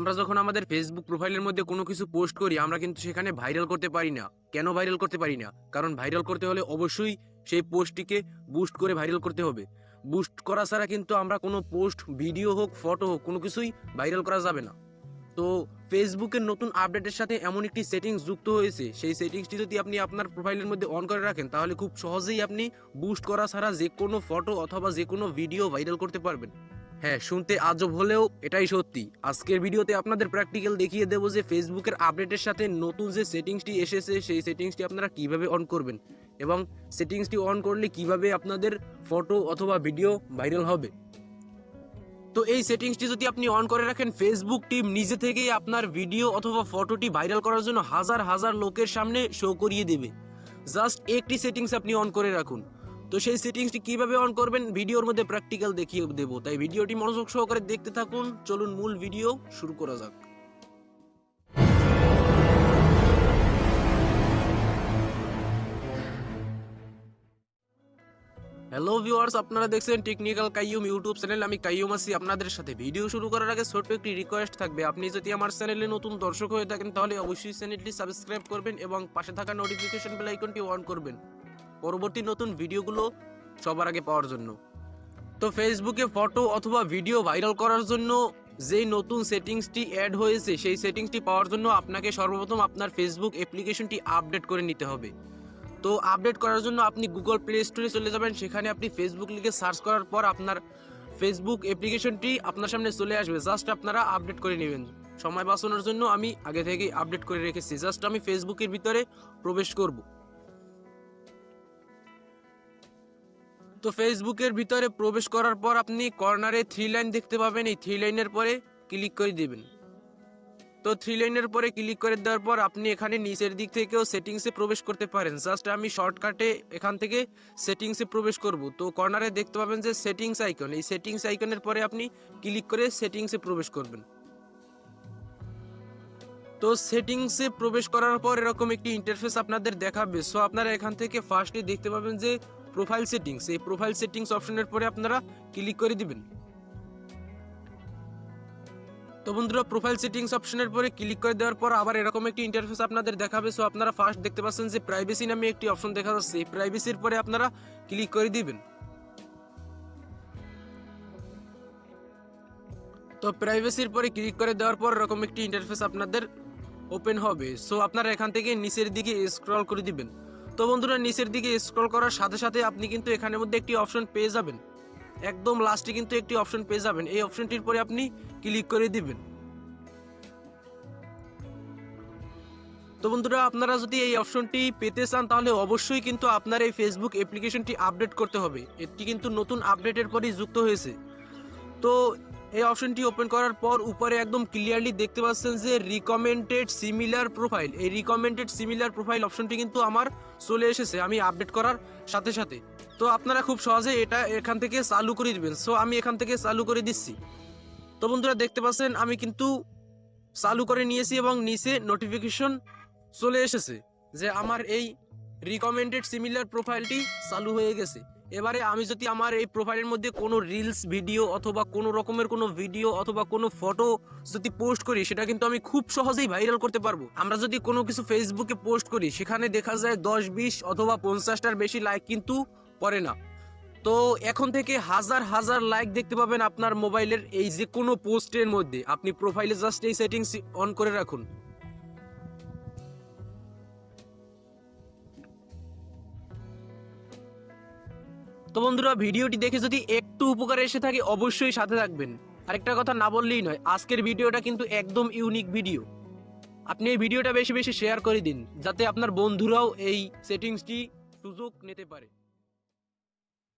আমরা যখন আমাদের ফেসবুক প্রোফাইলের মধ্যে কোনো কিছু পোস্ট করি আমরা কিন্তু সেখানে ভাইরাল করতে পারি না। কেন ভাইরাল করতে পারি না? কারণ ভাইরাল করতে হলে অবশ্যই সেই পোস্টটিকে বুস্ট করে ভাইরাল করতে হবে। বুস্ট করা ছাড়া কিন্তু আমরা কোনো পোস্ট, ভিডিও হোক, ফটো হোক, কোনো কিছুই ভাইরাল করা যাবে না। তো ফেসবুকের নতুন আপডেটের সাথে এমন একটি সেটিংস যুক্ত হয়েছে, সেই সেটিংসটি যদি আপনি আপনার প্রোফাইলের মধ্যে অন করে রাখেন তাহলে খুব সহজেই আপনি বুস্ট করা ছাড়া যে কোনো ফটো অথবা যে কোনো ভিডিও ভাইরাল করতে পারবেন। হ্যাঁ, শুনতে আজব হলেও এটাই সত্যি। আজকের ভিডিওতে আপনাদের প্র্যাকটিক্যাল দেখিয়ে দেবো যে ফেসবুকের আপডেটের সাথে নতুন যে সেটিংসটি এসেছে সেই সেটিংসটি আপনারা কিভাবে অন করবেন এবং সেটিংসটি অন করলে কিভাবে আপনাদের ফটো অথবা ভিডিও ভাইরাল হবে। তো এই সেটিংসটি যদি আপনি অন করে রাখেন, ফেসবুক টিম নিজে থেকেই আপনার ভিডিও অথবা ফটোটি ভাইরাল করার জন্য হাজার হাজার লোকের সামনে শো করিয়ে দেবে। জাস্ট একটি সেটিংস আপনি অন করে রাখুন। তো সেই সেটিংসটি কিভাবে অন করবেন ভিডিওর মধ্যে প্র্যাকটিক্যাল দেখিয়ে দেবো, তাই ভিডিওটি মনোযোগ সহকারে দেখতে থাকুন। চলুন মূল ভিডিও শুরু করা যাক। হ্যালো ভিউয়ার্স, আপনারা দেখছেন টেকনিক্যাল কাইয়ুম ইউটিউব চ্যানেল। আমি কাইয়ুম আছি আপনাদের সাথে। ভিডিও শুরু করার আগে ছোট্ট একটি রিকোয়েস্ট থাকবে, আপনি যদি আমার চ্যানেলে নতুন দর্শক হয়ে থাকেন তাহলে অবশ্যই চ্যানেলটি সাবস্ক্রাইব করবেন এবং পাশে থাকা নোটিফিকেশন বেল আইকনটি অন করবেন পরবর্তী নতুন ভিডিওগুলো সবার আগে পাওয়ার জন্য। তো ফেসবুকে ফটো অথবা ভিডিও ভাইরাল করার জন্য যেই নতুন সেটিংসটি অ্যাড হয়েছে সেই সেটিংসটি পাওয়ার জন্য আপনাকে সর্বপ্রথম আপনার ফেসবুক অ্যাপ্লিকেশনটি আপডেট করে নিতে হবে। তো আপডেট করার জন্য আপনি গুগল প্লে স্টোরে চলে যাবেন, সেখানে আপনি ফেসবুক লিখে সার্চ করার পর আপনার ফেসবুক অ্যাপ্লিকেশনটি আপনার সামনে চলে আসবে। জাস্ট আপনারা আপডেট করে নেবেন। সময় বাঁচানোর জন্য আমি আগে থেকেই আপডেট করে রেখেছি। জাস্ট আমি ফেসবুকের ভিতরে প্রবেশ করব। তো ফেসবুকের ভিতরে প্রবেশ করার পর আপনি কর্নারে 3 লাইন দেখতে পাবেন, এই 3 লাইনের পরে ক্লিক করে দিবেন। তো 3 লাইনের পরে ক্লিক করে দেওয়ার পর আপনি এখানে নিচের দিক থেকেও সেটিংসে প্রবেশ করতে পারেন। জাস্ট আমি শর্টকাটে এখান থেকে সেটিংসে প্রবেশ করব। তো কর্নারে দেখতে পাবেন যে সেটিংস আইকন, এই সেটিংস আইকনের পরে আপনি ক্লিক করে সেটিংসে প্রবেশ করবেন। তো সেটিংসে প্রবেশ করার পর এরকম একটি ইন্টারফেস আপনাদের দেখাবে। সো আপনারা এখান থেকে ফার্স্টে দেখতে পাবেন যে প্রোফাইল সেটিংস, এই প্রোফাইল সেটিংস অপশনের পরে আপনারা ক্লিক করে দিবেন। তো বন্ধুরা, প্রোফাইল সেটিংস অপশনের পরে ক্লিক করে দেওয়ার পর আবার এরকম একটি ইন্টারফেস আপনাদের দেখাবে। সো আপনারা ফার্স্ট দেখতে পাচ্ছেন যে প্রাইভেসি নামে একটি অপশন দেখা যাচ্ছে, এই প্রাইভেসির পরে আপনারা ক্লিক করে দিবেন। তো প্রাইভেসির পরে ক্লিক করে দেওয়ার পর এরকম একটি ইন্টারফেস আপনাদের ওপেন হবে। সো আপনারা এখান থেকে নিচের দিকে স্ক্রল করে দিবেন। তো বন্ধুরা, নিচের দিকে স্ক্রল করার সাথে সাথে আপনি কিন্তু এখানের মধ্যে একটি অপশন পেয়ে যাবেন। একদম লাস্টে কিন্তু একটি অপশন পেয়ে যাবেন, এই অপশনটির পরে আপনি ক্লিক করে দিবেন। তো বন্ধুরা, আপনারা যদি এই অপশনটি পেতে চান তাহলে অবশ্যই কিন্তু আপনার এই ফেসবুক অ্যাপ্লিকেশনটি আপডেট করতে হবে। এটি কিন্তু নতুন আপডেটের পরেই যুক্ত হয়েছে। তো এই অপশনটি ওপেন করার পর উপরে একদম ক্লিয়ারলি দেখতে পাচ্ছেন যে রিকমেন্ডেড সিমিলার প্রোফাইল, এই রিকমেন্ডেড সিমিলার প্রোফাইল অপশনটি কিন্তু আমার চলে এসেছে আমি আপডেট করার সাথে সাথে। তো আপনারা খুব সহজে এটা এখান থেকে চালু করে দিবেন। সো আমি এখান থেকে চালু করে দিচ্ছি। তো বন্ধুরা, দেখতে পাচ্ছেন আমি কিন্তু চালু করে নিয়েছি এবং নিচে নোটিফিকেশন চলে এসেছে যে আমার এই রিকমেন্ডেড সিমিলার প্রোফাইলটি চালু হয়ে গেছে। এবারে আমি যদি আমার এই প্রোফাইলের মধ্যে কোনো রিলস ভিডিও অথবা কোনো রকমের কোনো ভিডিও অথবা কোনো ফটো যদি পোস্ট করি সেটা কিন্তু আমি খুব সহজেই ভাইরাল করতে পারবো। আমরা যদি কোনো কিছু ফেসবুকে পোস্ট করি সেখানে দেখা যায় 10, 20 অথবা 50টার বেশি লাইক কিন্তু পড়ে না। তো এখন থেকে হাজার হাজার লাইক দেখতে পাবেন আপনার মোবাইলের এই যে কোনো পোস্টের মধ্যে। আপনি প্রোফাইলে জাস্ট এই সেটিংস অন করে রাখুন। তো বন্ধুরা, ভিডিওটি দেখে যদি একটু উপকার এসে থাকে অবশ্যই সাথে থাকবেন। আরেকটা কথা না বললেই নয়, আজকের ভিডিওটা কিন্তু একদম ইউনিক ভিডিও। আপনি এই ভিডিওটা বেশি বেশি শেয়ার করে দিন যাতে আপনার বন্ধুরাও এই সেটিংসটি সুযোগ নিতে পারে।